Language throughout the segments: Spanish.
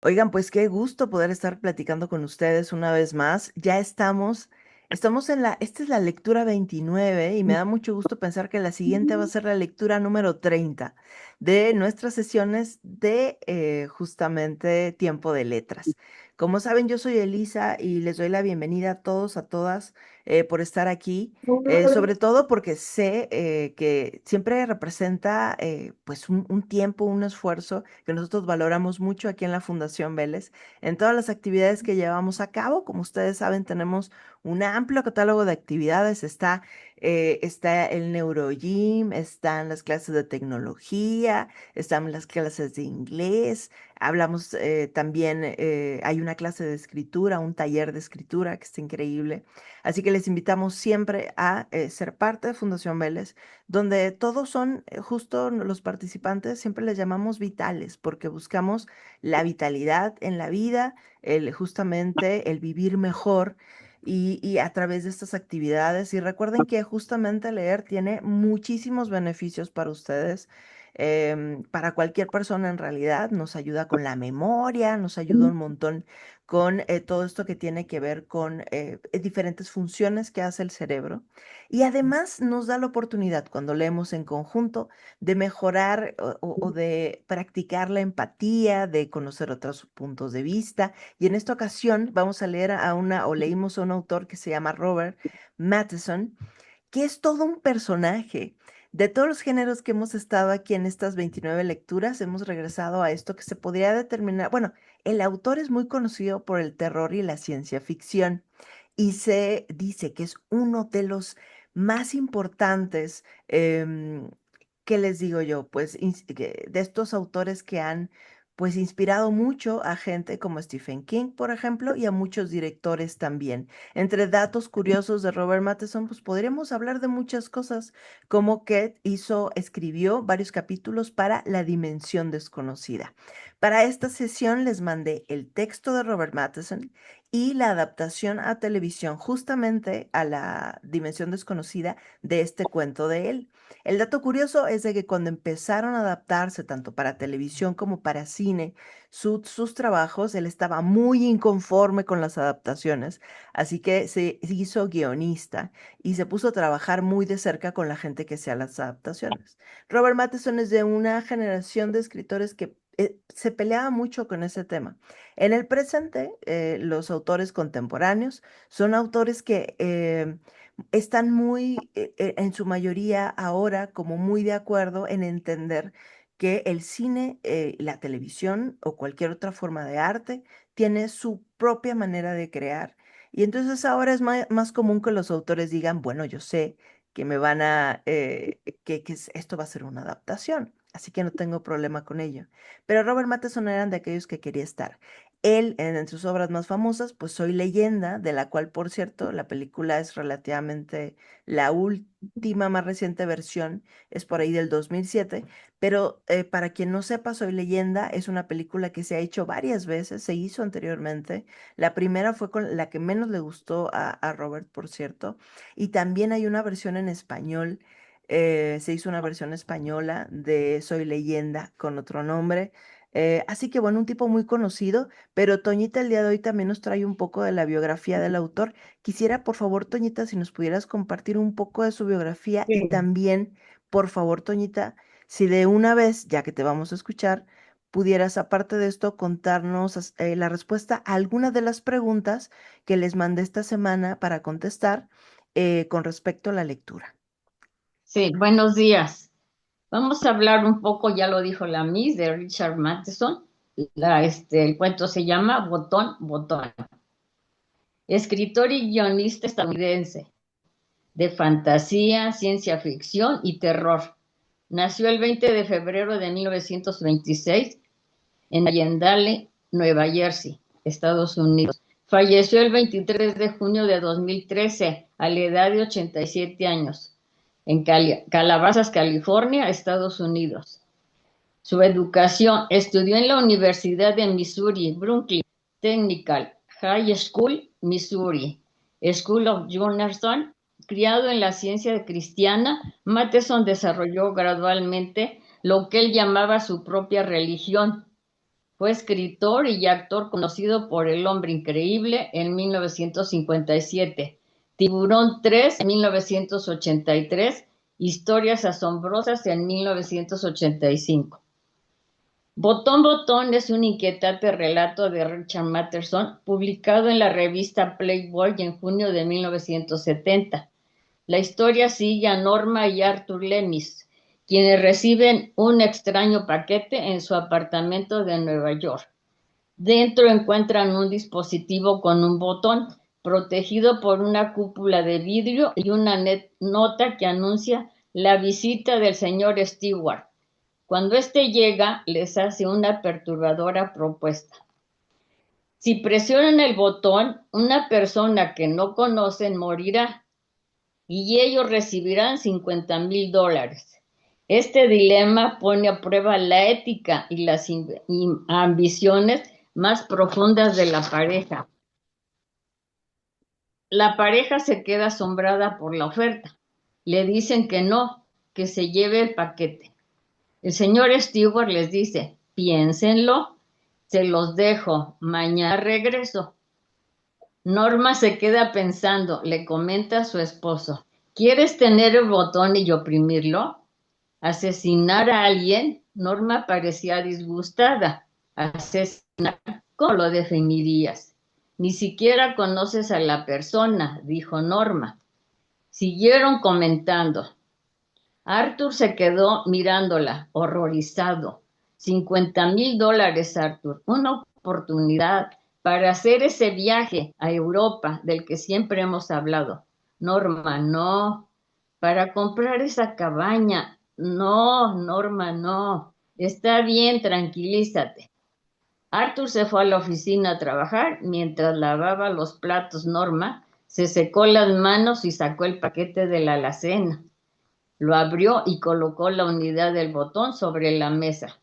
Oigan, pues qué gusto poder estar platicando con ustedes una vez más. Estamos esta es la lectura 29 y me da mucho gusto pensar que la siguiente va a ser la lectura número 30 de nuestras sesiones de justamente Tiempo de Letras. Como saben, yo soy Elisa y les doy la bienvenida a todos, a todas, por estar aquí, sobre todo porque sé que siempre representa pues un tiempo, un esfuerzo que nosotros valoramos mucho aquí en la Fundación Vélez, en todas las actividades que llevamos a cabo. Como ustedes saben, tenemos un amplio catálogo de actividades. Está el Neurogym, están las clases de tecnología, están las clases de inglés. Hablamos también, hay una clase de escritura, un taller de escritura que está increíble. Así que les invitamos siempre a ser parte de Fundación Vélez, donde todos son justo los participantes, siempre les llamamos vitales, porque buscamos la vitalidad en la vida, justamente el vivir mejor y a través de estas actividades. Y recuerden que justamente leer tiene muchísimos beneficios para ustedes. Para cualquier persona en realidad nos ayuda con la memoria, nos ayuda un montón con todo esto que tiene que ver con diferentes funciones que hace el cerebro. Y además nos da la oportunidad, cuando leemos en conjunto, de mejorar o de practicar la empatía, de conocer otros puntos de vista. Y en esta ocasión vamos a leer o leímos a un autor que se llama Robert Matheson, que es todo un personaje. De todos los géneros que hemos estado aquí en estas 29 lecturas, hemos regresado a esto que se podría determinar. Bueno, el autor es muy conocido por el terror y la ciencia ficción y se dice que es uno de los más importantes, ¿qué les digo yo? Pues de estos autores que han pues inspirado mucho a gente como Stephen King, por ejemplo, y a muchos directores también. Entre datos curiosos de Robert Matheson, pues podríamos hablar de muchas cosas, como que escribió varios capítulos para La Dimensión Desconocida. Para esta sesión les mandé el texto de Robert Matheson y la adaptación a televisión justamente a La Dimensión Desconocida de este cuento de él. El dato curioso es de que cuando empezaron a adaptarse tanto para televisión como para cine sus trabajos, él estaba muy inconforme con las adaptaciones, así que se hizo guionista y se puso a trabajar muy de cerca con la gente que hacía las adaptaciones. Robert Matheson es de una generación de escritores que se peleaba mucho con ese tema. En el presente, los autores contemporáneos son autores que están en su mayoría ahora, como muy de acuerdo en entender que el cine, la televisión o cualquier otra forma de arte tiene su propia manera de crear. Y entonces ahora es más común que los autores digan, bueno, yo sé que esto va a ser una adaptación, así que no tengo problema con ello. Pero Robert Matheson eran de aquellos que quería estar. Él, en sus obras más famosas, pues Soy Leyenda, de la cual, por cierto, la película es relativamente la última, más reciente versión, es por ahí del 2007, pero para quien no sepa, Soy Leyenda es una película que se ha hecho varias veces, se hizo anteriormente. La primera fue con la que menos le gustó a Robert, por cierto, y también hay una versión en español. Se hizo una versión española de Soy Leyenda con otro nombre. Así que bueno, un tipo muy conocido, pero Toñita el día de hoy también nos trae un poco de la biografía del autor. Quisiera, por favor, Toñita, si nos pudieras compartir un poco de su biografía y Bien. también, por favor, Toñita, si de una vez, ya que te vamos a escuchar, pudieras, aparte de esto, contarnos la respuesta a algunas de las preguntas que les mandé esta semana para contestar con respecto a la lectura. Sí, buenos días. Vamos a hablar un poco, ya lo dijo la Miss, de Richard Matheson. El cuento se llama Botón, Botón. Escritor y guionista estadounidense de fantasía, ciencia ficción y terror. Nació el 20 de febrero de 1926 en Allendale, Nueva Jersey, Estados Unidos. Falleció el 23 de junio de 2013 a la edad de 87 años en Calabasas, California, Estados Unidos. Su educación estudió en la Universidad de Missouri, Brooklyn Technical High School, Missouri, School of Journalism. Criado en la ciencia cristiana, Matheson desarrolló gradualmente lo que él llamaba su propia religión, Fue escritor y actor conocido por El Hombre Increíble en 1957, Tiburón 3 en 1983, Historias Asombrosas en 1985. Botón Botón es un inquietante relato de Richard Matheson publicado en la revista Playboy en junio de 1970. La historia sigue a Norma y Arthur Lemis, quienes reciben un extraño paquete en su apartamento de Nueva York. Dentro encuentran un dispositivo con un botón protegido por una cúpula de vidrio y una nota que anuncia la visita del señor Stewart. Cuando éste llega, les hace una perturbadora propuesta. Si presionan el botón, una persona que no conocen morirá y ellos recibirán $50,000. Este dilema pone a prueba la ética y las ambiciones más profundas de la pareja. La pareja se queda asombrada por la oferta. Le dicen que no, que se lleve el paquete. El señor Stewart les dice, piénsenlo, se los dejo, mañana regreso. Norma se queda pensando, le comenta a su esposo, ¿quieres tener el botón y oprimirlo? ¿Asesinar a alguien? Norma parecía disgustada. ¿Asesinar? ¿Cómo lo definirías? Ni siquiera conoces a la persona, dijo Norma. Siguieron comentando. Arthur se quedó mirándola, horrorizado. $50,000, Arthur, una oportunidad para hacer ese viaje a Europa del que siempre hemos hablado. Norma, no. Para comprar esa cabaña. No, Norma, no. Está bien, tranquilízate. Arthur se fue a la oficina a trabajar mientras lavaba los platos. Norma se secó las manos y sacó el paquete de la alacena. Lo abrió y colocó la unidad del botón sobre la mesa.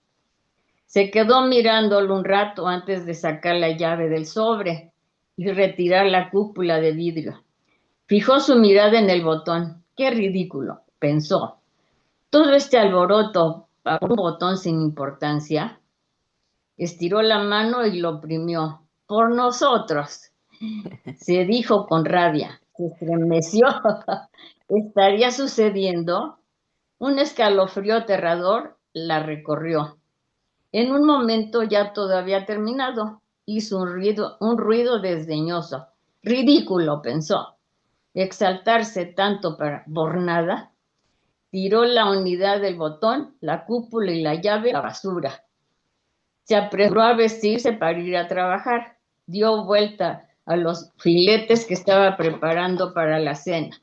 Se quedó mirándolo un rato antes de sacar la llave del sobre y retirar la cúpula de vidrio. Fijó su mirada en el botón. ¡Qué ridículo!, pensó. Todo este alboroto para un botón sin importancia. Estiró la mano y lo oprimió. Por nosotros, se dijo con rabia. Se estremeció. ¿Estaría sucediendo? Un escalofrío aterrador la recorrió. En un momento ya todo había terminado. Hizo un ruido desdeñoso. Ridículo, pensó. Exaltarse tanto por nada. Tiró la unidad del botón, la cúpula y la llave a la basura. Se apresuró a vestirse para ir a trabajar. Dio vuelta a los filetes que estaba preparando para la cena.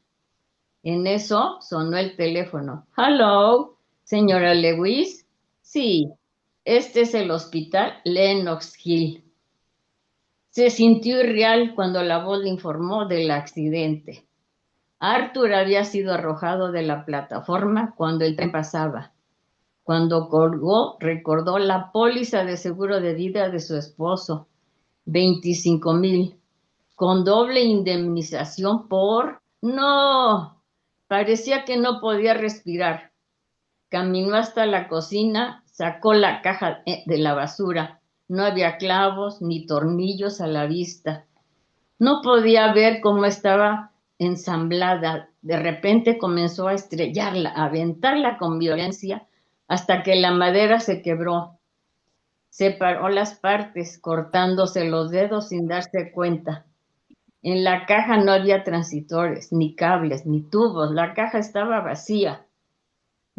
En eso sonó el teléfono. Hello, señora Lewis. Sí, este es el hospital Lenox Hill. Se sintió irreal cuando la voz le informó del accidente. Arthur había sido arrojado de la plataforma cuando el tren pasaba. Cuando colgó, recordó la póliza de seguro de vida de su esposo, 25,000, con doble indemnización por... ¡No! Parecía que no podía respirar. Caminó hasta la cocina, sacó la caja de la basura. No había clavos ni tornillos a la vista. No podía ver cómo estaba ensamblada. De repente comenzó a estrellarla, a aventarla con violencia hasta que la madera se quebró. Separó las partes, cortándose los dedos sin darse cuenta. En la caja no había transitores, ni cables, ni tubos. La caja estaba vacía.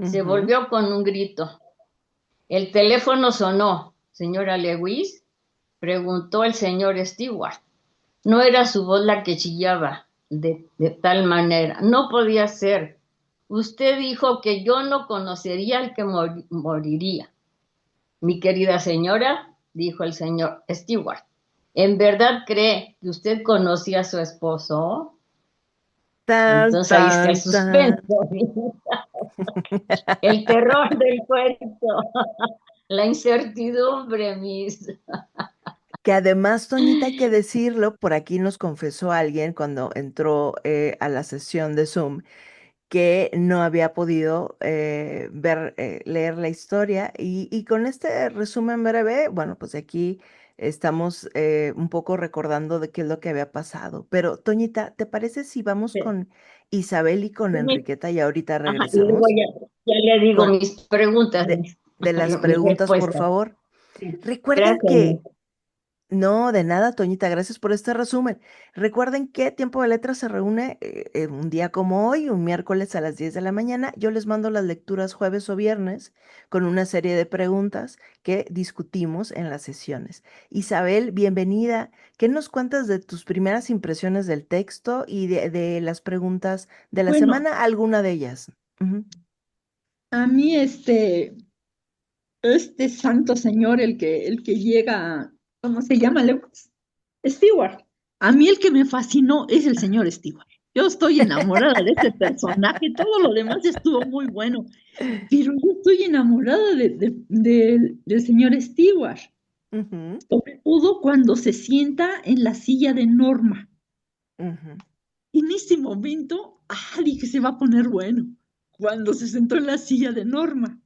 Se Ujú. volvió con un grito. El teléfono sonó. ¿Señora Lewis?, preguntó el señor Stewart. No era su voz la que chillaba de tal manera. No podía ser. Usted dijo que yo no conocería al que moriría. Mi querida señora, dijo el señor Stewart, ¿en verdad cree que usted conocía a su esposo? Tan, Entonces ahí está el tan, suspenso, tan. el terror del cuento, la incertidumbre, mis. Que además, Toñita, hay que decirlo, por aquí nos confesó alguien cuando entró a la sesión de Zoom, que no había podido leer la historia. Y con este resumen breve, bueno, pues aquí estamos un poco recordando de qué es lo que había pasado. Pero, Toñita, ¿te parece si vamos Sí. con Isabel y con Enriqueta y ahorita Ajá, y luego regresamos? ya le digo Con, mis preguntas, de las mis preguntas, por respuestas. favor. Sí. Recuerden Gracias. que no, de nada, Toñita, gracias por este resumen. Recuerden que Tiempo de Letras se reúne un día como hoy, un miércoles a las 10 de la mañana. Yo les mando las lecturas jueves o viernes con una serie de preguntas que discutimos en las sesiones. Isabel, bienvenida. ¿Qué nos cuentas de tus primeras impresiones del texto y de las preguntas de la Bueno, semana? Alguna de ellas. Ujú, a mí este santo señor, el que llega, ¿cómo se llama? Stewart. A mí el que me fascinó es el señor Stewart. Yo estoy enamorada de este personaje, todo lo demás estuvo muy bueno, pero yo estoy enamorada del señor Stewart, ujú, sobre todo cuando se sienta en la silla de Norma. ujú, En ese momento, dije, se va a poner bueno, cuando se sentó en la silla de Norma.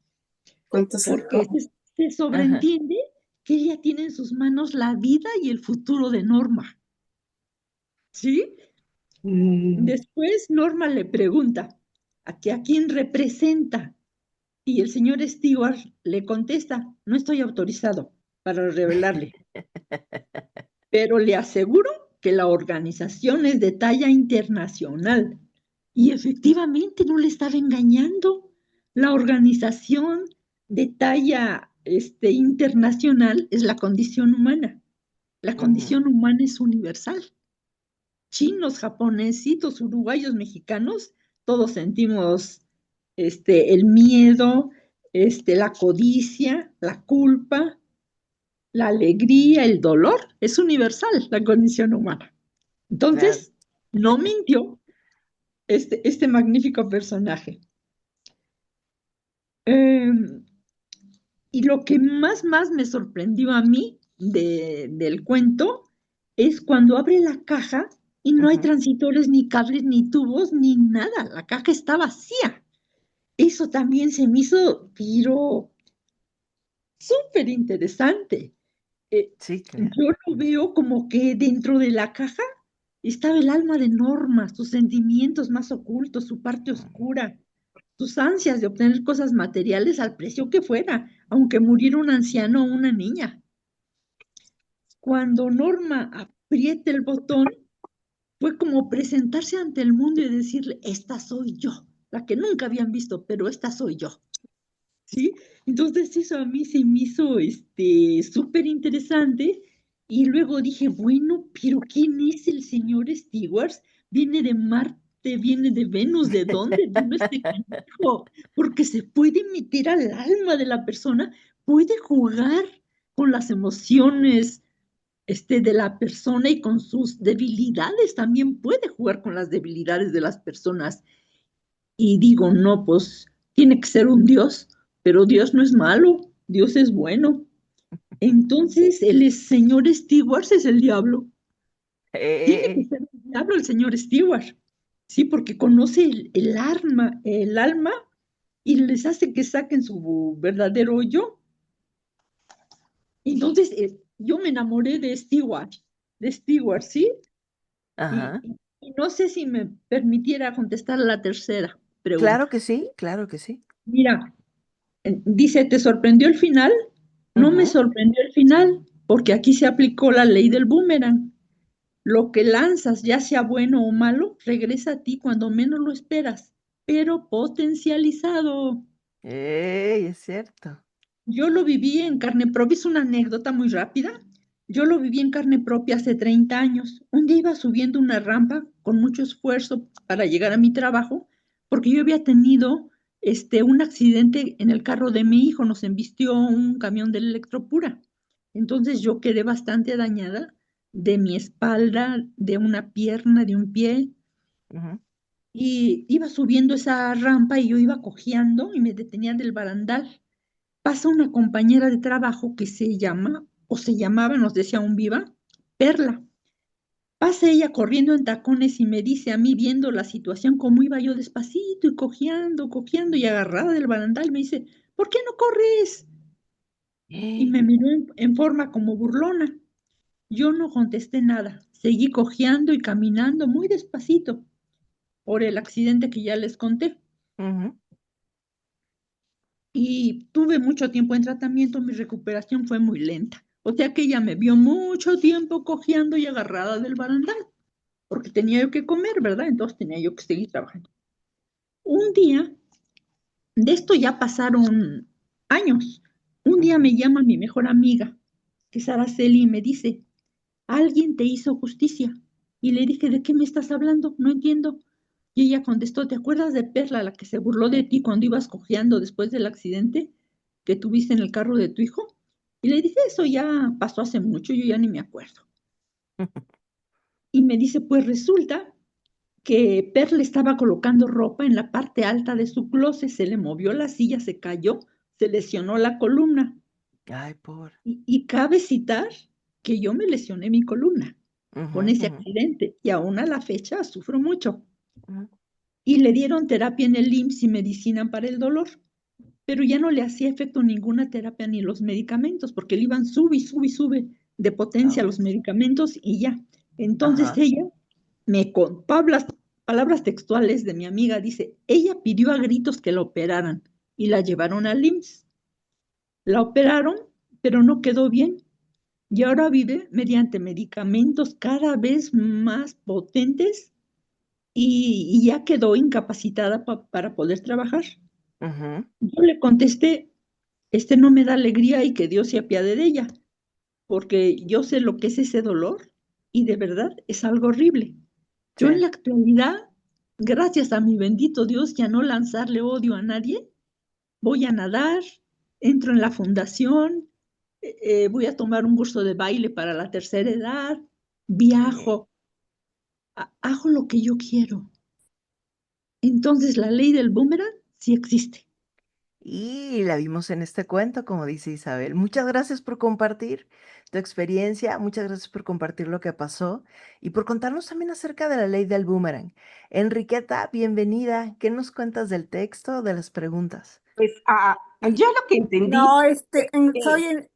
¿Cuánto Porque sacó? se ajá, sobreentiende que ella tiene en sus manos la vida y el futuro de Norma, ¿sí? Mm, Después Norma le pregunta a quién representa y el señor Stewart le contesta, no estoy autorizado para revelarle, pero le aseguro que la organización es de talla internacional. Y efectivamente no le estaba engañando. La organización de talla internacional es la condición humana. La ujú, condición humana es universal. Chinos, japonesitos, uruguayos, mexicanos, todos sentimos el miedo, la codicia, la culpa, la alegría, el dolor. Es universal la condición humana. claro. Entonces, no mintió este magnífico personaje. Eh, y lo que más me sorprendió a mí del cuento es cuando abre la caja y no hay Ujú, transitores, ni cables, ni tubos, ni nada. La caja está vacía. Eso también se me hizo, pero súper interesante. sí, claro. Yo lo veo como que dentro de la caja estaba el alma de Norma, sus sentimientos más ocultos, su parte Ujú, oscura, sus ansias de obtener cosas materiales al precio que fuera, aunque muriera un anciano o una niña. Cuando Norma aprieta el botón, fue como presentarse ante el mundo y decirle, esta soy yo, la que nunca habían visto, pero esta soy yo. ¿Sí? Entonces eso a mí se me hizo súper interesante y luego dije, bueno, pero ¿quién es el señor Stewart? ¿Viene de Marte? ¿Viene de Venus? ¿De dónde vino este canijo? Porque se puede meter al alma de la persona, puede jugar con las emociones de la persona y con sus debilidades, también puede jugar con las debilidades de las personas y digo, no, pues tiene que ser un Dios, pero Dios no es malo, Dios es bueno. Entonces señor Stewart es el diablo. Tiene que Eh, ser el diablo el señor Stewart. Sí, porque conoce el alma y les hace que saquen su verdadero yo. Entonces, yo me enamoré de Stewart, ¿sí? Y, ajá. y no sé si me permitiera contestar la tercera Claro pregunta. que sí, claro que sí. Mira, dice, ¿te sorprendió el final? No me Ujú. sorprendió el final, porque aquí se aplicó la ley del boomerang. Lo que lanzas, ya sea bueno o malo, regresa a ti cuando menos lo esperas, pero potencializado. ¡Ey, es cierto! Yo lo viví en carne propia, es una anécdota muy rápida. Yo lo viví en carne propia hace 30 años. Un día iba subiendo una rampa con mucho esfuerzo para llegar a mi trabajo, porque yo había tenido un accidente en el carro de mi hijo, nos embistió un camión de Electropura. Entonces yo quedé bastante dañada de mi espalda, de una pierna, de un pie, Ujú, y iba subiendo esa rampa y yo iba cojeando y me detenía del barandal. Pasa una compañera de trabajo que se llama, o se llamaba, nos decía aún viva, Perla. Pasa ella corriendo en tacones y me dice a mí, viendo la situación, cómo iba yo despacito y cojeando y agarrada del barandal, me dice, ¿por qué no corres? Y me miró en forma como burlona. Yo no contesté nada, seguí cojeando y caminando muy despacito por el accidente que ya les conté. Ujú. Y tuve mucho tiempo en tratamiento, mi recuperación fue muy lenta. O sea que ella me vio mucho tiempo cojeando y agarrada del barandal, porque tenía yo que comer, ¿verdad? Entonces tenía yo que seguir trabajando. Un día, de esto ya pasaron años, un día Ujú. me llama mi mejor amiga, que es Araceli, y me dice, alguien te hizo justicia. Y le dije, ¿de qué me estás hablando? No entiendo. Y ella contestó, ¿te acuerdas de Perla, la que se burló de ti cuando ibas cojeando después del accidente que tuviste en el carro de tu hijo? Y le dije, eso ya pasó hace mucho, yo ya ni me acuerdo. Y me dice, pues resulta que Perla estaba colocando ropa en la parte alta de su closet, se le movió la silla, se cayó, se lesionó la columna. Ay, por. Y cabe citar que yo me lesioné mi columna con Ujú, ese ujú, accidente y aún a la fecha sufro mucho. ujú. Y le dieron terapia en el IMSS y medicina para el dolor, pero ya no le hacía efecto ninguna terapia ni los medicamentos, porque le iban sube de potencia a los Ouch. medicamentos y ya. Entonces Ajá. ella con palabras textuales de mi amiga, dice, ella pidió a gritos que la operaran y la llevaron al IMSS. La operaron, pero no quedó bien y ahora vive mediante medicamentos cada vez más potentes y ya quedó incapacitada para poder trabajar. Ujú. Yo le contesté, este no me da alegría y que Dios se apiade de ella, porque yo sé lo que es ese dolor y de verdad es algo horrible. Yo en Sí. la actualidad, gracias a mi bendito Dios, ya no lanzarle odio a nadie, voy a nadar, entro en la fundación, voy a tomar un curso de baile para la tercera edad, Bien. viajo, hago lo que yo quiero. Entonces la ley del boomerang sí existe. Y la vimos en este cuento, como dice Isabel. Muchas gracias por compartir tu experiencia, muchas gracias por compartir lo que pasó y por contarnos también acerca de la ley del boomerang. Enriqueta, bienvenida. ¿Qué nos cuentas del texto, de las preguntas? Pues yo lo que entendí, No, eh,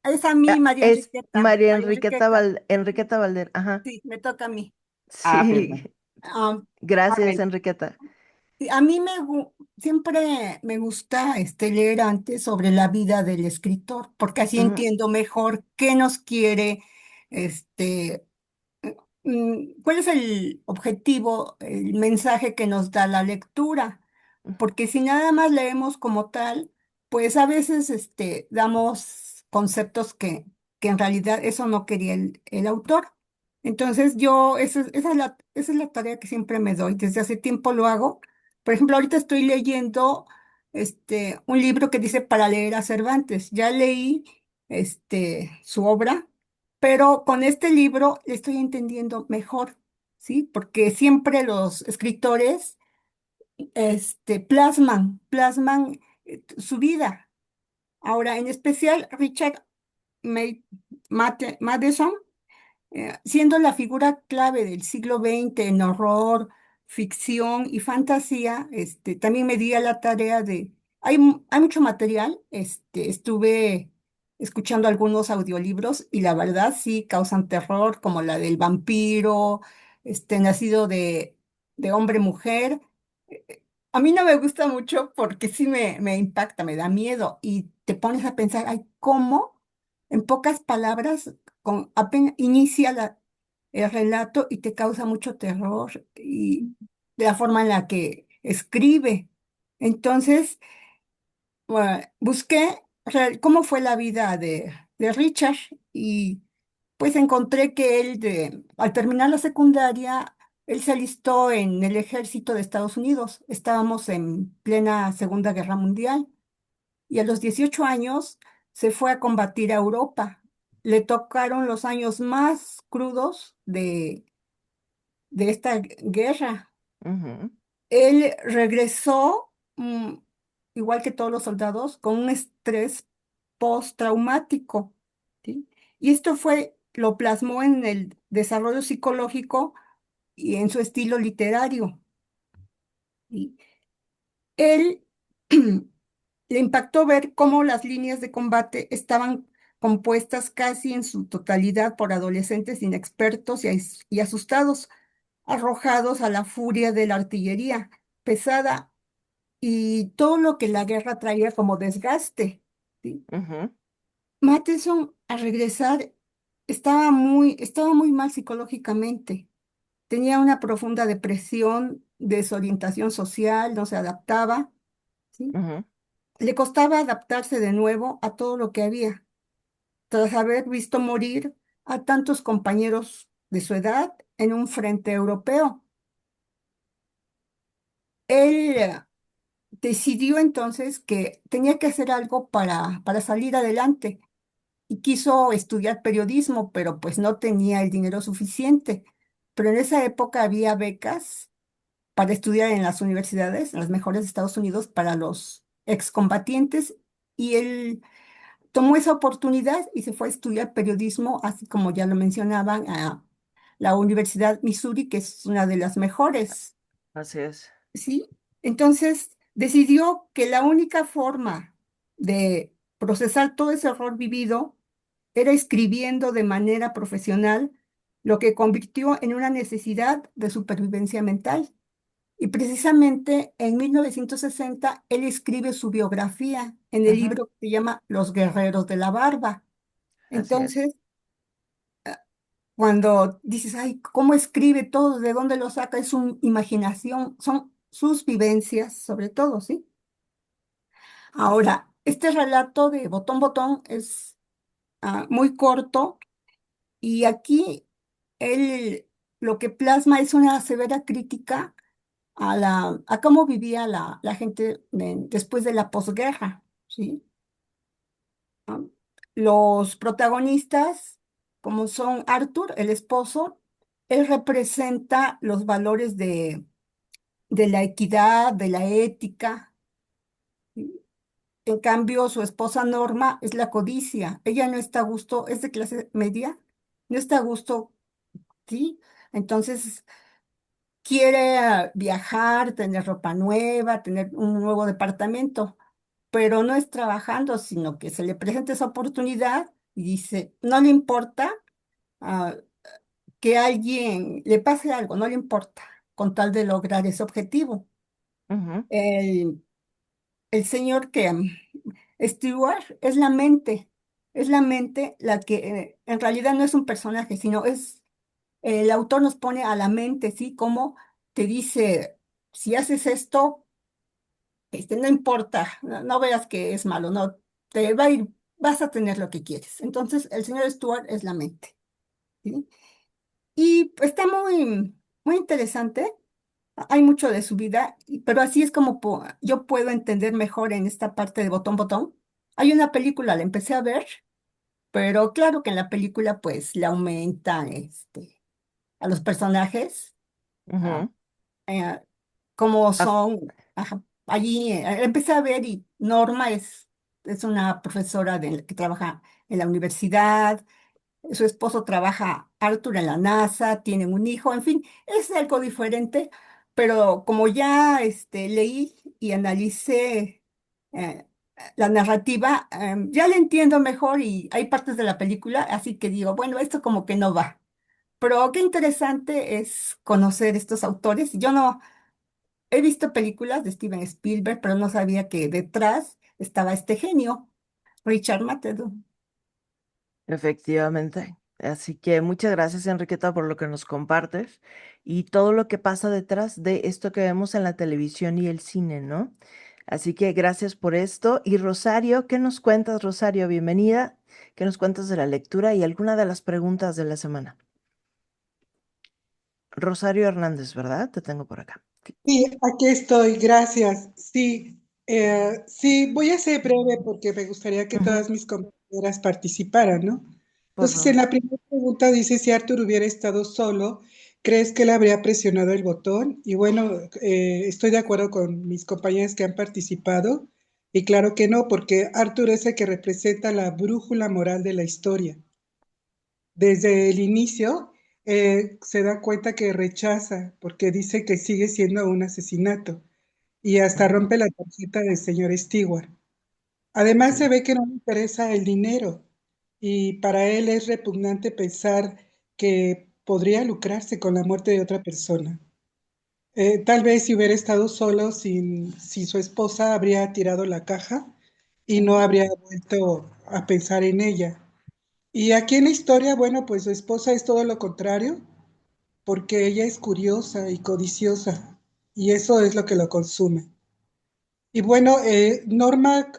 es a mí, María Es Enriqueta. María María Enriqueta, Enriqueta. Enriqueta Valder. Ajá. Sí, me toca a mí. Sí, perdón. Ah, gracias, Bueno, Enriqueta. sí, a mí siempre me gusta leer antes sobre la vida del escritor, porque así Ujú, entiendo mejor qué nos quiere, este, cuál es el objetivo, el mensaje que nos da la lectura. Porque si nada más leemos como tal, pues a veces damos conceptos que en realidad eso no quería el autor. Entonces yo, esa es la tarea que siempre me doy, desde hace tiempo lo hago. Por ejemplo, ahorita estoy leyendo un libro que dice Para leer a Cervantes. Ya leí su obra, pero con este libro le estoy entendiendo mejor, ¿sí? Porque siempre los escritores plasman su vida. Ahora, en especial, Richard Matheson, siendo la figura clave del siglo XX en horror, ficción y fantasía, también me di a la tarea de... hay mucho material, estuve escuchando algunos audiolibros y la verdad sí causan terror, como la del vampiro, nacido de hombre-mujer. A mí no me gusta mucho porque sí me impacta, me da miedo y te pones a pensar, ay, ¿cómo? En pocas palabras, apenas inicia el relato y te causa mucho terror y de la forma en la que escribe. Entonces, busqué cómo fue la vida de Richard y pues encontré que al terminar la secundaria, él se alistó en el ejército de Estados Unidos. Estábamos en plena Segunda Guerra Mundial y a los 18 años se fue a combatir a Europa. Le tocaron los años más crudos de esta guerra. ujú, Él regresó, igual que todos los soldados, con un estrés postraumático, ¿sí? Y esto fue lo plasmó en el desarrollo psicológico y en su estilo literario. Y él le impactó ver cómo las líneas de combate estaban compuestas casi en su totalidad por adolescentes inexpertos y asustados, arrojados a la furia de la artillería pesada y todo lo que la guerra traía como desgaste, ¿sí? Ujú, Matheson, al regresar, estaba muy mal psicológicamente. Tenía una profunda depresión, desorientación social, no se adaptaba, ¿sí? ujú, Le costaba adaptarse de nuevo a todo lo que había, tras haber visto morir a tantos compañeros de su edad en un frente europeo. Él decidió entonces que tenía que hacer algo para salir adelante y quiso estudiar periodismo, pero pues no tenía el dinero suficiente. Pero en esa época había becas para estudiar en las universidades, en las mejores de Estados Unidos, para los excombatientes, y él tomó esa oportunidad y se fue a estudiar periodismo, así como ya lo mencionaban, a la Universidad Missouri, que es una de las mejores, así es. ¿sí? Entonces decidió que la única forma de procesar todo ese horror vivido era escribiendo de manera profesional, lo que convirtió en una necesidad de supervivencia mental. Y precisamente en 1960 él escribe su biografía en el Ujú, libro que se llama Los Guerreros de la Barba. así es. Entonces, cuando dices, ay, ¿cómo escribe todo? ¿De dónde lo saca? Es su imaginación, son sus vivencias, sobre todo, ¿sí? Ahora, este relato de Botón Botón es muy corto y aquí él lo que plasma es una severa crítica a cómo vivía la gente después de la posguerra, ¿sí? ¿No? Los protagonistas, como son Arthur, el esposo, él representa los valores de la equidad, de la ética. ¿Sí? En cambio, su esposa Norma es la codicia. Ella no está a gusto, es de clase media, no está a gusto, ¿sí? Entonces, quiere viajar, tener ropa nueva, tener un nuevo departamento, pero no es trabajando, sino que se le presenta esa oportunidad y dice, no le importa ah, que alguien le pase algo, no le importa, con tal de lograr ese objetivo. Ujú, El, el señor que Stewart es la mente la que en realidad no es un personaje, sino es el autor nos pone a la mente, ¿sí? Como te dice, si haces esto, no importa, no veas que es malo, no, te va a ir, vas a tener lo que quieres. Entonces, el señor Stuart es la mente, ¿sí? Y pues, está muy interesante, hay mucho de su vida, pero así es como yo puedo entender mejor en esta parte de Botón Botón. Hay una película, la empecé a ver, pero claro que en la película pues le aumentan a los personajes. ujú. eh, Como Ah, son, ajá, allí empecé a ver y Norma es una profesora que trabaja en la universidad, su esposo trabaja, Arthur, en la NASA, tienen un hijo, en fin, es algo diferente, pero como ya leí y analicé eh, la narrativa, ya la entiendo mejor y hay partes de la película, así que digo, bueno, esto como que no va. Pero qué interesante es conocer estos autores. Yo no, he visto películas de Steven Spielberg, pero no sabía que detrás estaba este genio, Richard Matheson. efectivamente. Así que muchas gracias, Enriqueta, por lo que nos compartes y todo lo que pasa detrás de esto que vemos en la televisión y el cine, ¿no? Así que gracias por esto. Y Rosario, ¿qué nos cuentas, Rosario? Bienvenida. ¿Qué nos cuentas de la lectura y alguna de las preguntas de la semana? Rosario Hernández, ¿verdad? Te tengo por acá. Sí, aquí estoy, gracias. Sí, sí, voy a ser breve porque me gustaría que Ujú, todas mis compañeras participaran, ¿no? por Entonces, en favor. la primera pregunta dice, si Arthur hubiera estado solo, ¿crees que él habría presionado el botón? Y bueno, estoy de acuerdo con mis compañeras que han participado, y claro que no, porque Arthur es el que representa la brújula moral de la historia. desde el inicio se da cuenta que rechaza porque dice que sigue siendo un asesinato y hasta rompe la tarjeta del señor Stewart. Además se Sí. ve que no le interesa el dinero y para él es repugnante pensar que podría lucrarse con la muerte de otra persona. Tal vez si hubiera estado solo sin su esposa habría tirado la caja y no Ujú. habría vuelto a pensar en ella. Y aquí en la historia, bueno, pues su esposa es todo lo contrario, porque ella es curiosa y codiciosa, y eso es lo que lo consume. Y bueno, Norma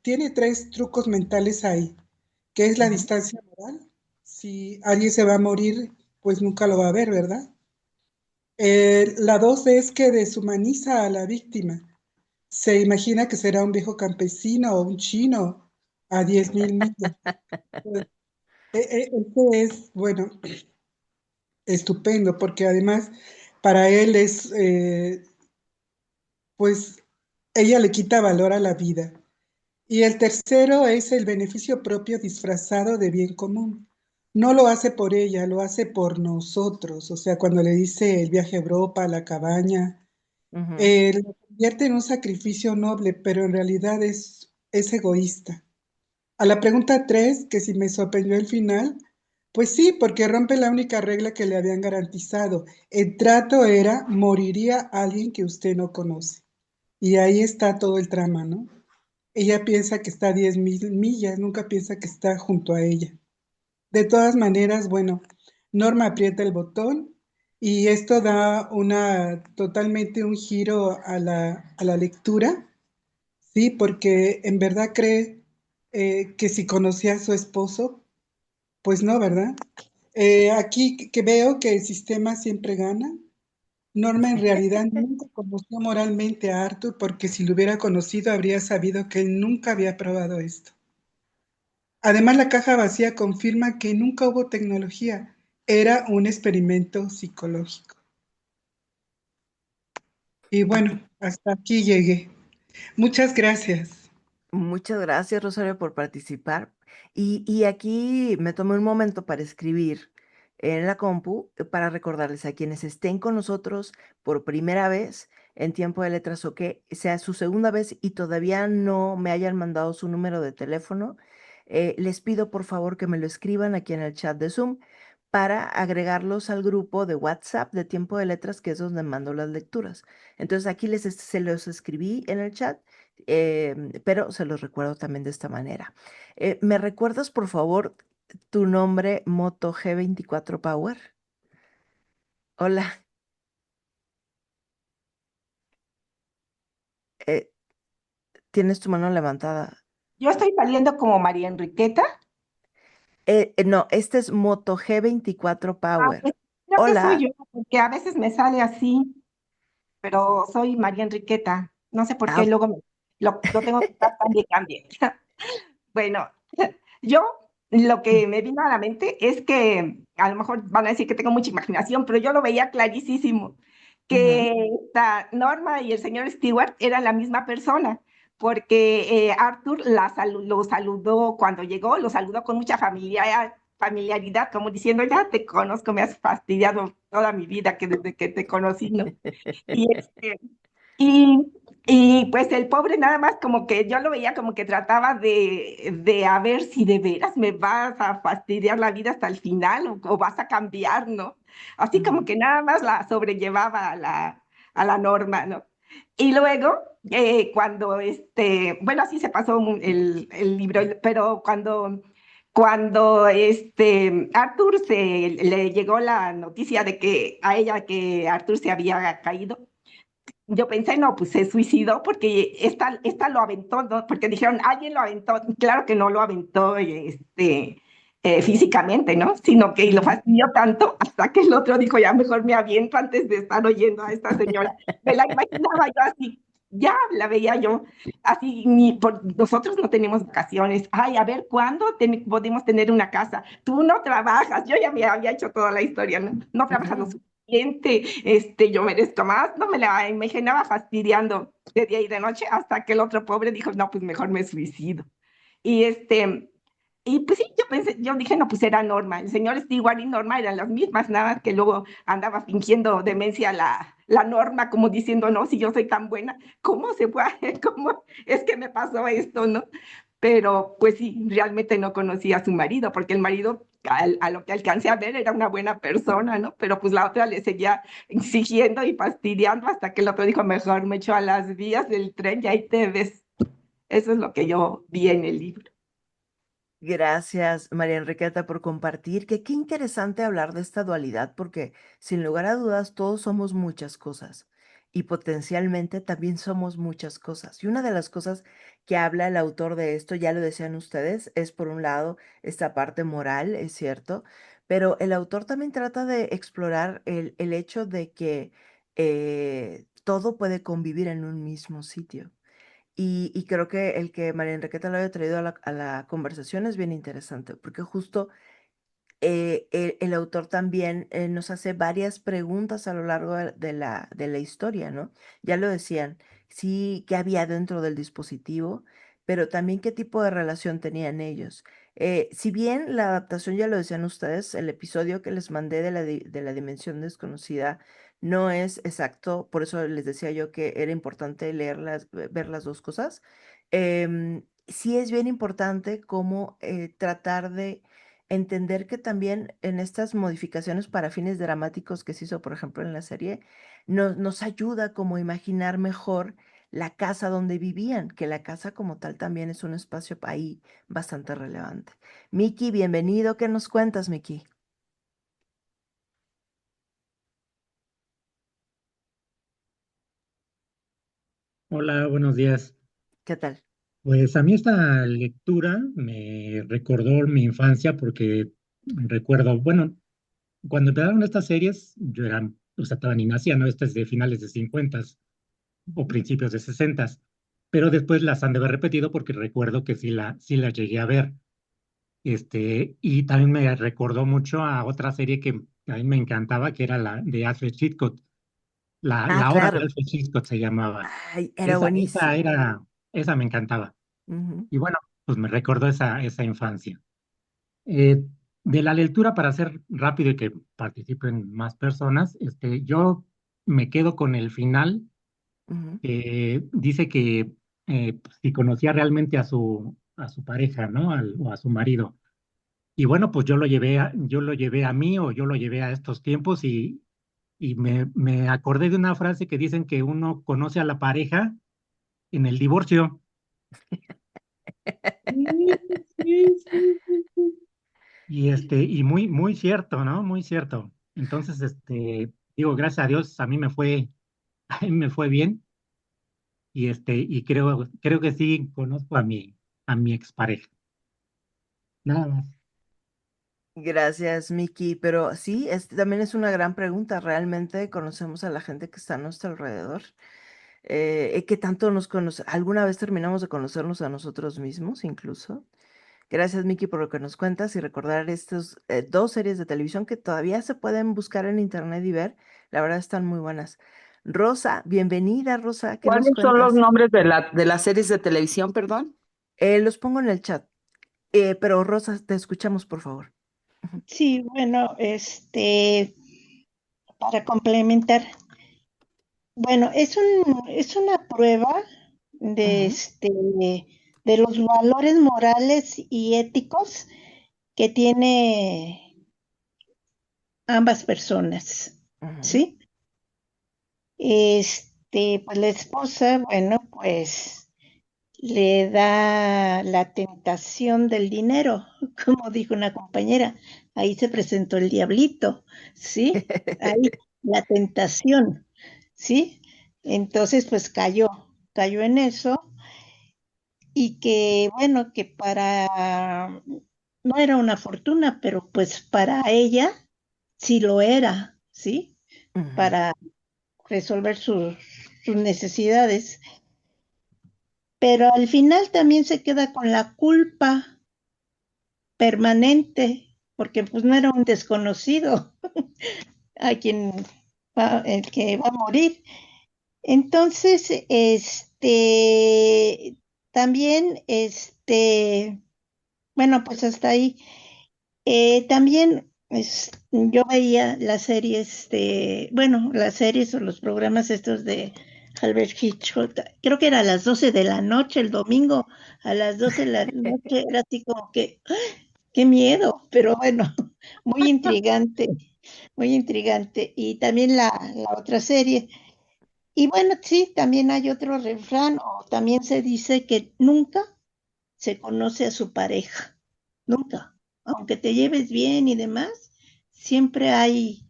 tiene tres trucos mentales ahí, que es la Ujú. distancia moral. Si alguien se va a morir, pues nunca lo va a ver, ¿verdad? La dos es que deshumaniza a la víctima. Se imagina que será un viejo campesino o un chino a 10.000 millas. Este es, bueno, estupendo, porque además para él es, pues, ella le quita valor a la vida. Y el tercero es el beneficio propio disfrazado de bien común. No lo hace por ella, lo hace por nosotros. O sea, cuando le dice el viaje a Europa, la cabaña, Ujú. lo convierte en un sacrificio noble, pero en realidad es egoísta. A la pregunta 3, que si me sorprendió el final, pues sí, porque rompe la única regla que le habían garantizado. El trato era, moriría alguien que usted no conoce. Y ahí está todo el trama, ¿no? Ella piensa que está a 10.000 millas, nunca piensa que está junto a ella. De todas maneras, bueno, Norma aprieta el botón y esto da totalmente un giro a la lectura, ¿sí? Porque en verdad cree que si conocía a su esposo, pues no, ¿verdad? Aquí que veo que el sistema siempre gana. Norma en realidad nunca conoció moralmente a Arthur porque si lo hubiera conocido habría sabido que él nunca había probado esto. Además, la caja vacía confirma que nunca hubo tecnología, era un experimento psicológico. Y bueno, hasta aquí llegué. Muchas gracias. Muchas gracias, Rosario, por participar. Y aquí me tomé un momento para escribir en la compu para recordarles a quienes estén con nosotros por primera vez en Tiempo de Letras o que sea su segunda vez y todavía no me hayan mandado su número de teléfono, les pido por favor que me lo escriban aquí en el chat de Zoom para agregarlos al grupo de WhatsApp de Tiempo de Letras, que es donde mando las lecturas. Entonces aquí se los escribí en el chat, pero se los recuerdo también de esta manera. ¿Me recuerdas, por favor, tu nombre Moto G24 Power? Hola, eh, tienes tu mano levantada. Yo estoy saliendo como María Enriqueta. No, este es Moto G24 Pues Power. creo que soy Hola. yo, porque a veces me sale así, pero soy María Enriqueta. No sé por Ah, qué luego lo tengo que estar cambie, cambie. Bueno, yo lo que me vino a la mente es que a lo mejor van a decir que tengo mucha imaginación, pero yo lo veía clarísimo, ujú. que esta Norma y el señor Stewart eran la misma persona, porque Arthur lo saludó cuando llegó, lo saludó con mucha familiaridad, como diciendo, ya te conozco, me has fastidiado toda mi vida que desde que te conocí, ¿no? Y, y, y pues el pobre nada más como que yo lo veía como que trataba de a ver si de veras me vas a fastidiar la vida hasta el final o vas a cambiar, ¿no? Así como Ujú. que nada más la sobrellevaba a la norma, ¿no? Y luego, cuando bueno, así se pasó el libro, pero cuando Arthur le llegó la noticia de que a ella que Arthur se había caído, yo pensé, no, pues se suicidó porque esta lo aventó, ¿no? Porque dijeron, alguien lo aventó. Claro que no lo aventó físicamente, ¿no? Sino que lo Ujú. fastidió tanto hasta que el otro dijo, ya mejor me aviento antes de estar oyendo a esta señora. Me la imaginaba yo así, ya la veía yo así, nosotros no tenemos vacaciones. Ay, a ver, ¿cuándo podemos tener una casa? Tú no trabajas, yo ya me había hecho toda la historia, ¿no? No trabajas lo Ujú. suficiente, yo merezco más, no me la imaginaba fastidiando de día y de noche hasta que el otro pobre dijo, no, pues mejor me suicido. Y Y pues sí, yo pensé, yo dije, no, pues era Norma. El señor Stewart y Norma eran las mismas, nada más que luego andaba fingiendo demencia la Norma, como diciendo, no, si yo soy tan buena, ¿cómo se fue? ¿Cómo es que me pasó esto, no? Pero pues sí, realmente no conocía a su marido, porque el marido, a lo que alcancé a ver, era una buena persona, ¿no? Pero pues la otra le seguía exigiendo y fastidiando hasta que el otro dijo, mejor me echo a las vías del tren y ahí te ves. Eso es lo que yo vi en el libro. Gracias, María Enriqueta, por compartir. Que qué interesante hablar de esta dualidad, porque sin lugar a dudas todos somos muchas cosas y potencialmente también somos muchas cosas. Y una de las cosas que habla el autor de esto, ya lo decían ustedes, es por un lado esta parte moral, es cierto, pero el autor también trata de explorar el hecho de que todo puede convivir en un mismo sitio. Y creo que el que María Enriqueta lo haya traído a la conversación es bien interesante, porque justo el autor también nos hace varias preguntas a lo largo de la historia, ¿no? Ya lo decían, sí, qué había dentro del dispositivo, pero también qué tipo de relación tenían ellos. Si bien la adaptación, ya lo decían ustedes, el episodio que les mandé de la dimensión desconocida no es exacto, por eso les decía yo que era importante leerlas, ver las dos cosas. Sí es bien importante cómo tratar de entender que también en estas modificaciones para fines dramáticos que se hizo, por ejemplo, en la serie, nos ayuda como a imaginar mejor la casa donde vivían, que la casa como tal también es un espacio ahí bastante relevante. Miki, bienvenido. ¿Qué nos cuentas, Miki? Hola, buenos días. ¿Qué tal? Pues a mí esta lectura me recordó mi infancia porque recuerdo, bueno, cuando empezaron estas series, yo era, o sea, todavía ni nacía, ¿no? Estas de finales de 50 o principios de 60, pero después las han de haber repetido porque recuerdo que sí la llegué a ver. Y también me recordó mucho a otra serie que a mí me encantaba, que era la de Alfred Hitchcock, Ah, la hora de claro. Alfred Hitchcock se llamaba. Ay, era buenísima. Esa me encantaba. Ujú, Y bueno, pues me recordó esa infancia. Eh, de la lectura, para ser rápido y que participen más personas, yo me quedo con el final, ujú. que dice que si conocía realmente a su pareja, ¿no? O a su marido. Y bueno, pues yo lo llevé a mí o yo lo llevé a estos tiempos y me acordé de una frase que dicen que uno conoce a la pareja en el divorcio. Sí, sí, sí, sí, sí. Y muy, muy cierto, ¿no? Muy cierto. Entonces, digo, gracias a Dios, a mí me fue, a mí me fue bien, y creo que sí conozco a mi expareja. Nada más. Gracias, Miki. Pero sí, también es una gran pregunta. ¿Realmente conocemos a la gente que está a nuestro alrededor? ¿Qué tanto nos conoce? ¿Alguna vez terminamos de conocernos a nosotros mismos incluso? Gracias, Miki, por lo que nos cuentas y recordar estas dos series de televisión que todavía se pueden buscar en internet y ver. La verdad están muy buenas. Rosa, bienvenida, Rosa. ¿Qué nos ¿Cuáles son los cuentas? nombres de las series de televisión, perdón? Los pongo en el chat. Pero Rosa, te escuchamos, por favor. Ujú, Sí, bueno, para complementar, bueno, es una prueba de ujú, de los valores morales y éticos que tiene ambas personas, ujú, ¿sí? Pues la esposa, bueno, pues le da la tentación del dinero, como dijo una compañera. Ahí se presentó el diablito, ¿sí? Ahí la tentación, ¿sí? Entonces, pues cayó en eso y que, bueno, que no era una fortuna, pero pues para ella sí lo era, ¿sí? ujú, Para resolver sus necesidades. Pero al final también se queda con la culpa permanente, porque pues no era un desconocido a quien el que va a morir. Entonces, también, Bueno, pues hasta ahí. También yo veía las series bueno, las series o los programas estos de Albert Hitchcock. Creo que era a las 12 de la noche, el domingo, a las 12 de la noche, era así como que, ¡ah! ¡Qué miedo! Pero bueno, muy intrigante, muy intrigante. Y también la otra serie. Y bueno, sí, también hay otro refrán, o también se dice que nunca se conoce a su pareja, nunca. Aunque te lleves bien y demás, siempre hay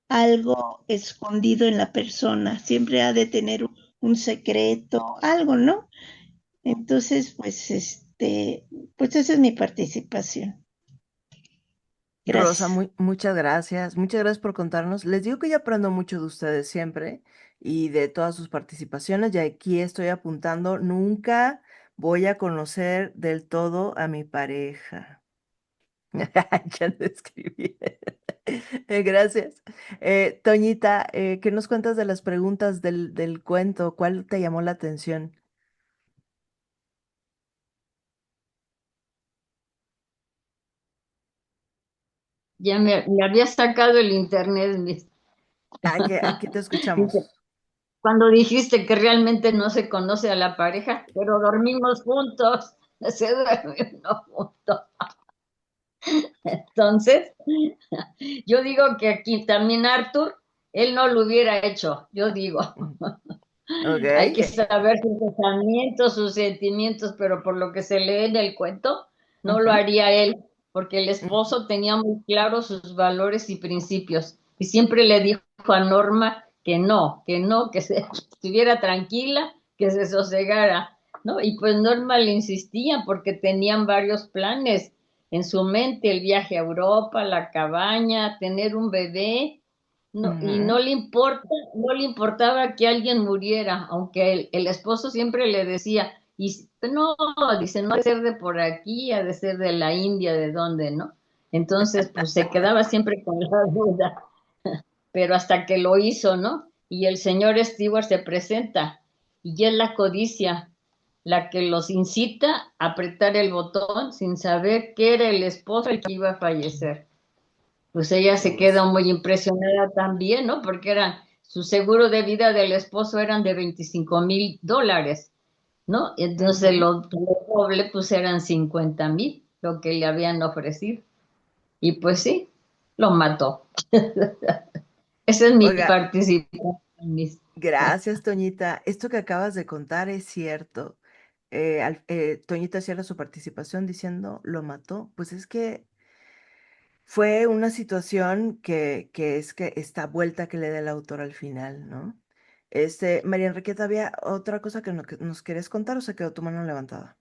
algo escondido en la persona, siempre ha de tener un secreto, algo, ¿no? Entonces, pues, pues esa es mi participación. Rosa, Gracias. muchas gracias. Muchas gracias por contarnos. Les digo que yo aprendo mucho de ustedes siempre y de todas sus participaciones. Y aquí estoy apuntando, nunca voy a conocer del todo a mi pareja. Ya lo escribí. Gracias. Toñita, ¿qué nos cuentas de las preguntas del cuento? ¿Cuál te llamó la atención? Ya me había sacado el internet. Aquí te Dice, escuchamos. cuando dijiste que realmente no se conoce a la pareja, pero dormimos juntos, se duerme uno juntos. Entonces, yo digo que aquí también Arthur, él no lo hubiera hecho, yo digo. Ok. Hay que saber sus pensamientos, sus sentimientos, pero por lo que se lee en el cuento, no lo Ujú, haría él, porque el ujú. esposo tenía muy claros sus valores y principios. Y siempre le dijo a Norma que no, que se estuviera tranquila, que se sosegara, ¿no? Y pues Norma le insistía porque tenían varios planes en su mente, el viaje a Europa, la cabaña, tener un bebé, no, y Ujú. no le importaba que alguien muriera, aunque el esposo siempre le decía, no, dice, no ha de ser de por aquí, ha de ser de la India, de dónde, ¿no? Entonces, pues se quedaba siempre con la duda, pero hasta que lo hizo, ¿no? Y el señor Stewart se presenta, y es la codicia la que los incita a apretar el botón sin saber que era el esposo el que iba a fallecer. Pues ella se Sí, queda sí. muy impresionada también, ¿no? Porque su seguro de vida del esposo eran de $25,000, ¿no? Entonces Ujú. lo doble, pues eran 50,000, lo que le habían ofrecido. Y pues sí, lo mató. Esa es mi Oiga, participación. Miss. gracias, Toñita. Esto que acabas de contar es cierto. Toñita cierra su participación diciendo, lo mató. Pues es que fue una situación que es que esta vuelta que le da el autor al final, ¿no? María Enriqueta, ¿había otra cosa que nos querías contar o se quedó tu mano levantada?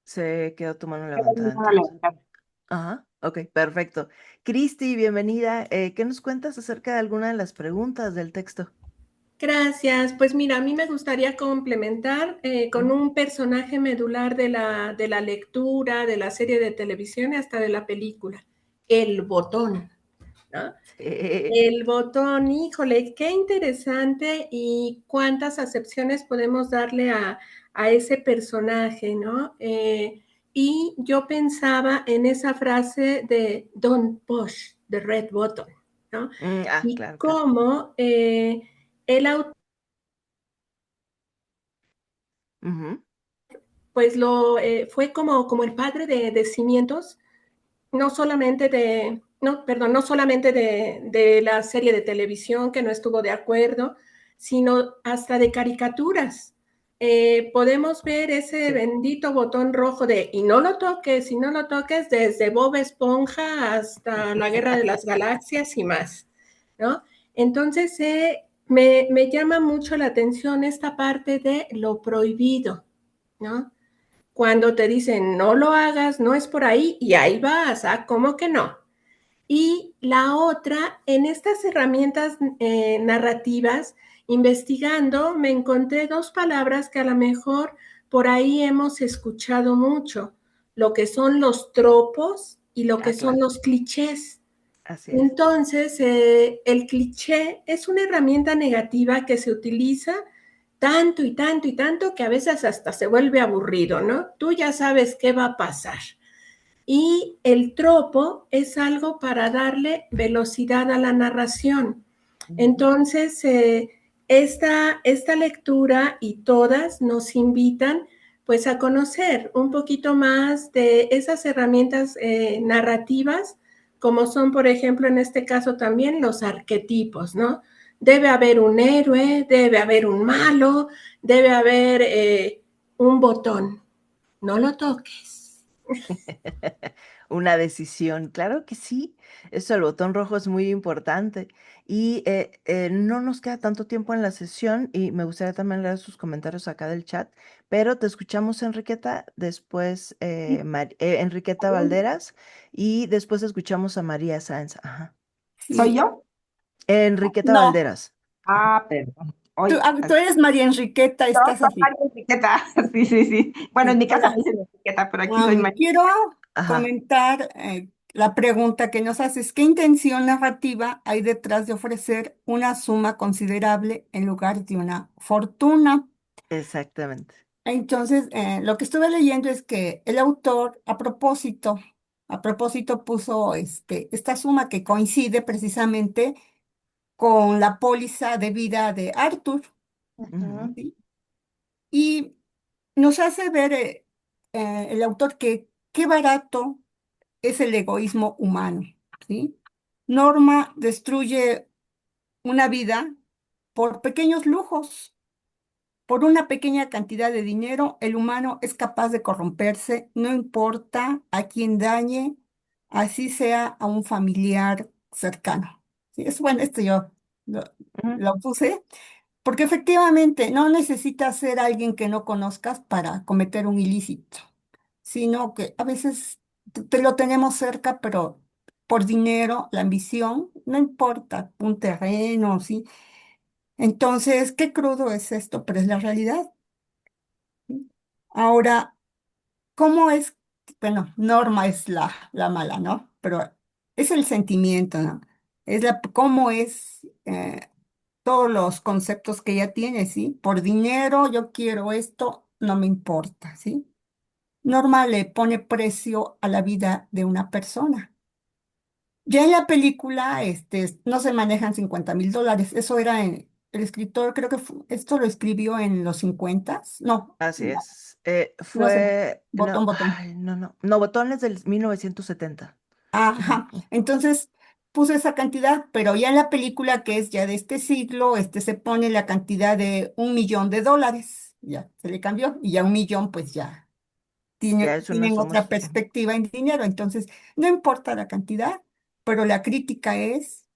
Se quedó tu mano levantada entonces. Ajá, ok, perfecto. Cristi, bienvenida. ¿Qué nos cuentas acerca de alguna de las preguntas del texto? Gracias. Pues mira, a mí me gustaría complementar con Ujú. un personaje medular de la lectura, de la serie de televisión y hasta de la película, el botón, ¿no? Sí. El botón, híjole, qué interesante y cuántas acepciones podemos darle a ese personaje, ¿no? Y yo pensaba en esa frase de Don't push the red button, ¿no? Y Claro, claro. cómo el autor Ujú. pues fue como el padre de cimientos, no solamente no solamente de la serie de televisión que no estuvo de acuerdo, sino hasta de caricaturas. Podemos ver ese Sí. bendito botón rojo de y no lo toques, y no lo toques, desde Bob Esponja hasta la Guerra de las Galaxias y más, ¿no? Entonces, me llama mucho la atención esta parte de lo prohibido, ¿no? Cuando te dicen no lo hagas, no es por ahí, y ahí vas, ¿cómo que no? Y la otra, en estas herramientas narrativas, investigando, me encontré dos palabras que a lo mejor por ahí hemos escuchado mucho, lo que son los tropos y lo que son Claro, los clichés. así es. Entonces, el cliché es una herramienta negativa que se utiliza tanto y tanto y tanto que a veces hasta se vuelve aburrido, ¿no? Tú ya sabes qué va a pasar. Y el tropo es algo para darle velocidad a la narración. Entonces, esta lectura y todas nos invitan pues a conocer un poquito más de esas herramientas narrativas, como son, por ejemplo, en este caso también los arquetipos, ¿no? Debe haber un héroe, debe haber un malo, debe haber un botón. No lo toques. Una decisión, claro que sí. Eso, el botón rojo es muy importante. Y no nos queda tanto tiempo en la sesión y me gustaría también leer sus comentarios acá del chat, pero te escuchamos, Enriqueta, después Enriqueta Valderas y después escuchamos a María Sáenz. Ajá. ¿Soy Sí. yo? Enriqueta No, Valderas. Ah, perdón. tú, Hoy, tú eres María Enriqueta, yo estás soy así. María Enriqueta. Sí, sí, sí. Bueno, en Sí, mi casa hola. me dicen Enriqueta, pero aquí soy María. Quiero Ajá. comentar la pregunta que nos haces. ¿Qué intención narrativa hay detrás de ofrecer una suma considerable en lugar de una fortuna? Exactamente. Entonces, lo que estuve leyendo es que el autor, a propósito puso esta suma que coincide precisamente con la póliza de vida de Arthur, Ujú. ¿sí? Y nos hace ver el autor que qué barato es el egoísmo humano, ¿sí? Norma destruye una vida por pequeños lujos. Por una pequeña cantidad de dinero, el humano es capaz de corromperse, no importa a quién dañe, así sea a un familiar cercano. Sí, es bueno, esto yo lo, Ujú. lo puse, porque efectivamente no necesitas ser alguien que no conozcas para cometer un ilícito, sino que a veces te lo tenemos cerca, pero por dinero, la ambición, no importa, un terreno, ¿sí? Entonces, qué crudo es esto, pero es la realidad. Ahora, ¿cómo es? Bueno, Norma es la mala, ¿no? Pero es el sentimiento, ¿no? Cómo es todos los conceptos que ella tiene, ¿sí? Por dinero, yo quiero esto, no me importa, ¿sí? Norma le pone precio a la vida de una persona. Ya en la película, no se manejan $50,000. Eso era el escritor, creo que esto lo escribió en los 50. No, Así es. no sé, No, botón. ay, no, no. No, botones del 1970. Ujú. Ajá, entonces puse esa cantidad, pero ya en la película que es ya de este siglo, se pone la cantidad de $1,000,000. Ya se le cambió y ya 1,000,000 pues ya Ya es una tienen otra suma. perspectiva en dinero. Entonces, no importa la cantidad, pero la crítica es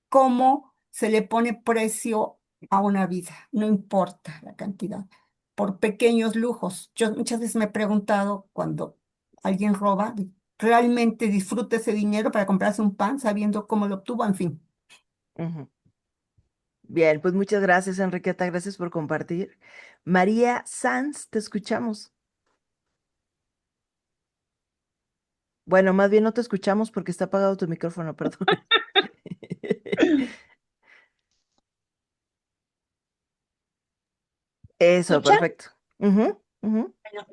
cómo se le pone precio a una vida, no importa la cantidad, por pequeños lujos. Yo muchas veces me he preguntado cuando alguien roba, ¿realmente disfruta ese dinero para comprarse un pan sabiendo cómo lo obtuvo? En fin. Ujú. Bien, pues muchas gracias, Enriqueta. Gracias por compartir. María Sanz, te escuchamos. Bueno, más bien no te escuchamos porque está apagado tu micrófono, perdón. Eso, ¿Escucha? perfecto. Ujú, ujú. Bueno,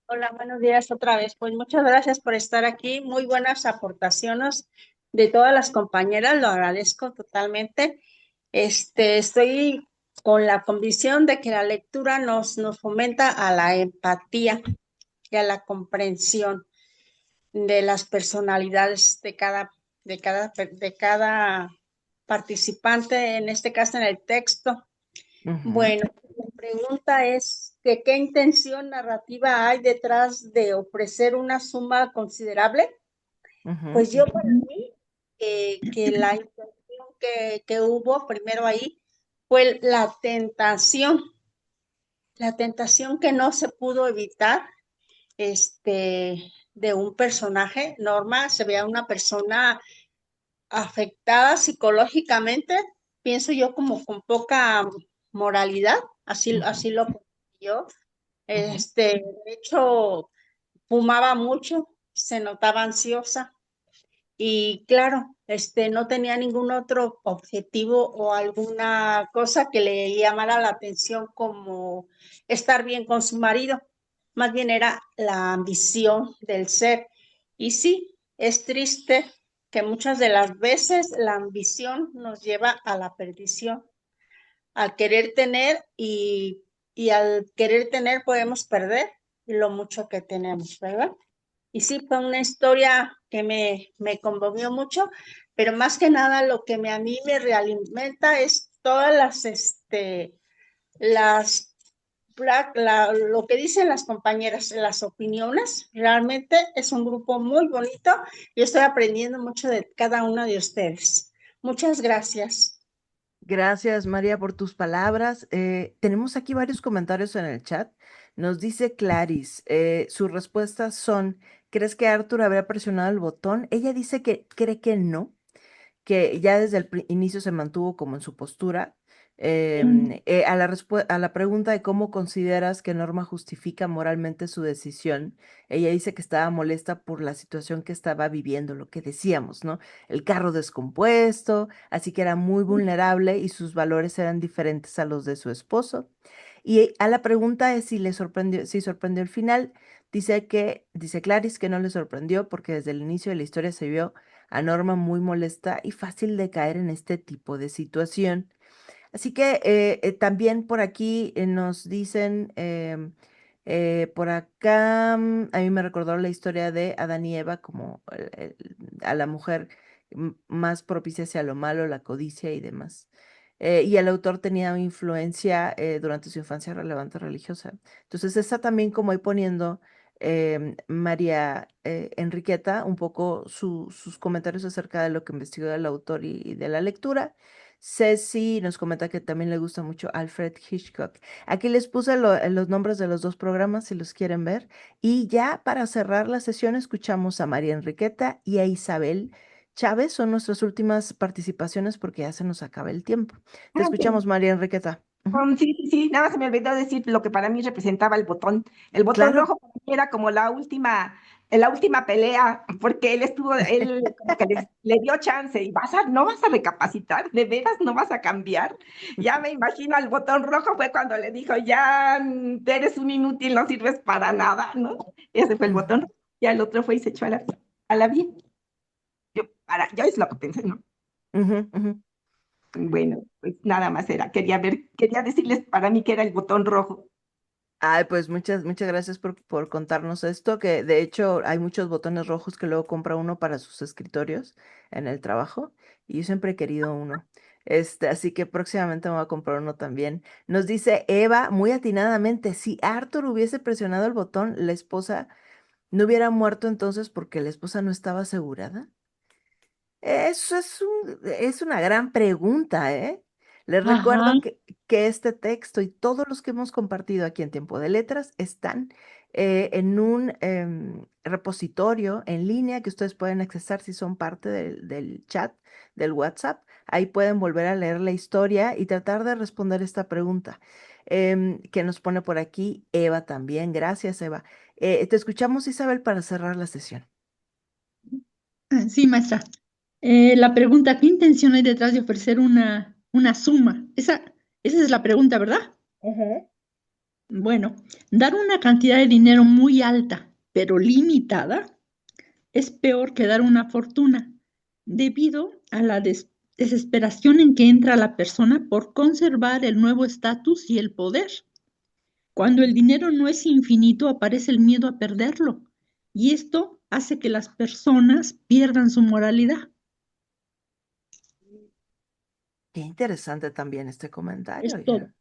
hola, buenos días otra vez. Pues muchas gracias por estar aquí. Muy buenas aportaciones de todas las compañeras, lo agradezco totalmente. Estoy con la convicción de que la lectura nos fomenta a la empatía y a la comprensión de las personalidades de cada participante, en este caso en el texto. Ujú, Bueno, la pregunta es que ¿qué intención narrativa hay detrás de ofrecer una suma considerable? ujú, Pues yo para mí, que la intención que hubo primero ahí fue la tentación que no se pudo evitar, de un personaje. Norma se veía una persona afectada psicológicamente, pienso yo, como con poca moralidad, ujú, así lo pensé yo. ujú, De hecho, fumaba mucho, se notaba ansiosa, y claro, no tenía ningún otro objetivo o alguna cosa que le llamara la atención como estar bien con su marido. Más bien era la ambición del ser. Y sí, es triste que muchas de las veces la ambición nos lleva a la perdición, al querer tener y al querer tener podemos perder lo mucho que tenemos, ¿verdad? Y sí, fue una historia que me conmovió mucho, pero más que nada lo que a mí me realimenta es todas las, lo que dicen las compañeras, las opiniones. Realmente es un grupo muy bonito y estoy aprendiendo mucho de cada una de ustedes. Muchas gracias. Gracias, María, por tus palabras. Tenemos aquí varios comentarios en el chat. Nos dice Clarice, sus respuestas son, ¿crees que Arthur habría presionado el botón? Ella dice que cree que no, que ya desde el inicio se mantuvo como en su postura. A la pregunta de cómo consideras que Norma justifica moralmente su decisión, ella dice que estaba molesta por la situación que estaba viviendo, lo que decíamos, ¿no? El carro descompuesto, así que era muy vulnerable y sus valores eran diferentes a los de su esposo. Y a la pregunta de si le sorprendió, si sorprendió el final, dice Clarice que no le sorprendió porque desde el inicio de la historia se vio a Norma muy molesta y fácil de caer en este tipo de situación. Así que también por aquí nos dicen, por acá, a mí me recordó la historia de Adán y Eva como a la mujer más propicia hacia lo malo, la codicia y demás. Y el autor tenía influencia durante su infancia relevante religiosa. Entonces está también como ahí poniendo María Enriqueta un poco sus comentarios acerca de lo que investigó el autor y de la lectura. Ceci nos comenta que también le gusta mucho Alfred Hitchcock. Aquí les puse los nombres de los dos programas si los quieren ver. Y ya para cerrar la sesión escuchamos a María Enriqueta y a Isabel Chávez. Son nuestras últimas participaciones porque ya se nos acaba el tiempo. Te escuchamos, María Enriqueta. Sí, sí, sí, nada más se me olvidó decir lo que para mí representaba el botón. El botón Claro. rojo para mí era como la última pelea, porque él como que le dio chance y no vas a recapacitar, de veras no vas a cambiar. Ya me imagino al botón rojo fue cuando le dijo, ya eres un inútil, no sirves para nada, ¿no? Ese fue el botón rojo. Ya el otro fue y se echó a la bien. Yo es lo que pensé, ¿no? Ujú, ujú. Bueno, pues nada más quería decirles para mí que era el botón rojo. Ay, pues muchas gracias por contarnos esto, que de hecho hay muchos botones rojos que luego compra uno para sus escritorios en el trabajo y yo siempre he querido uno. Así que próximamente me voy a comprar uno también. Nos dice Eva muy atinadamente, si Arthur hubiese presionado el botón, la esposa no hubiera muerto entonces porque la esposa no estaba asegurada. Eso es una gran pregunta, ¿eh? Les Ajá. recuerdo que este texto y todos los que hemos compartido aquí en Tiempo de Letras están en un repositorio en línea que ustedes pueden accesar si son parte del chat del WhatsApp. Ahí pueden volver a leer la historia y tratar de responder esta pregunta que nos pone por aquí Eva también. Gracias, Eva. Te escuchamos, Isabel, para cerrar la sesión. Sí, maestra. La pregunta, ¿qué intención hay detrás de ofrecer una suma? Esa es la pregunta, ¿verdad? Bueno, dar una cantidad de dinero muy alta, pero limitada, es peor que dar una fortuna, debido a la desesperación en que entra la persona por conservar el nuevo estatus y el poder. Cuando el dinero no es infinito, aparece el miedo a perderlo, y esto hace que las personas pierdan su moralidad. Qué interesante también este comentario, Es todo. oiga.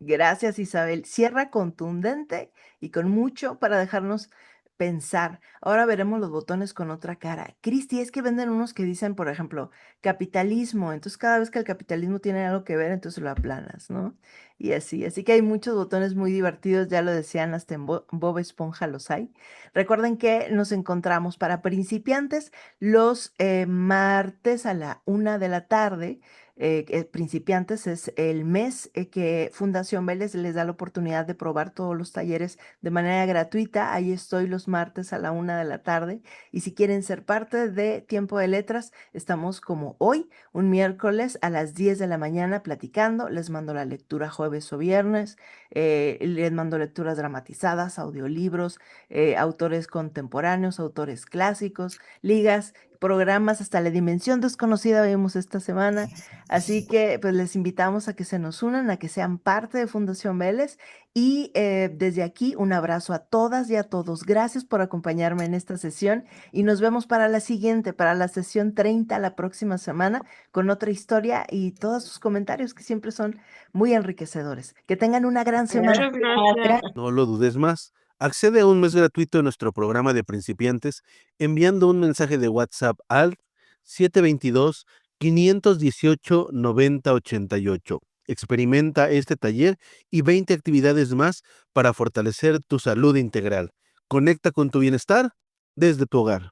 Gracias, Isabel. Cierra contundente y con mucho para dejarnos pensar. Ahora veremos los botones con otra cara. Cristi, es que venden unos que dicen, por ejemplo, capitalismo. Entonces, cada vez que el capitalismo tiene algo que ver, entonces lo aplanas, ¿no? Y así. Así que hay muchos botones muy divertidos, ya lo decían, hasta en Bob Esponja los hay. Recuerden que nos encontramos para principiantes los martes a la 1 de la tarde. principiantes es el mes que Fundación Vélez les da la oportunidad de probar todos los talleres de manera gratuita. Ahí estoy los martes a la 1 de la tarde. Y si quieren ser parte de Tiempo de Letras, estamos como hoy, un miércoles a las 10 de la mañana platicando. Les mando la lectura jueves o viernes. Les mando lecturas dramatizadas, audiolibros, autores contemporáneos, autores clásicos, ligas, programas, hasta la dimensión desconocida vimos esta semana. Así que pues les invitamos a que se nos unan, a que sean parte de Fundación Vélez. Y desde aquí un abrazo a todas y a todos. Gracias por acompañarme en esta sesión y nos vemos para la siguiente, para la sesión 30 la próxima semana, con otra historia y todos sus comentarios que siempre son muy enriquecedores. Que tengan una gran semana. Muchas gracias. No lo dudes más. Accede a un mes gratuito de nuestro programa de principiantes enviando un mensaje de WhatsApp al 722-518-9088. Experimenta este taller y 20 actividades más para fortalecer tu salud integral. Conecta con tu bienestar desde tu hogar.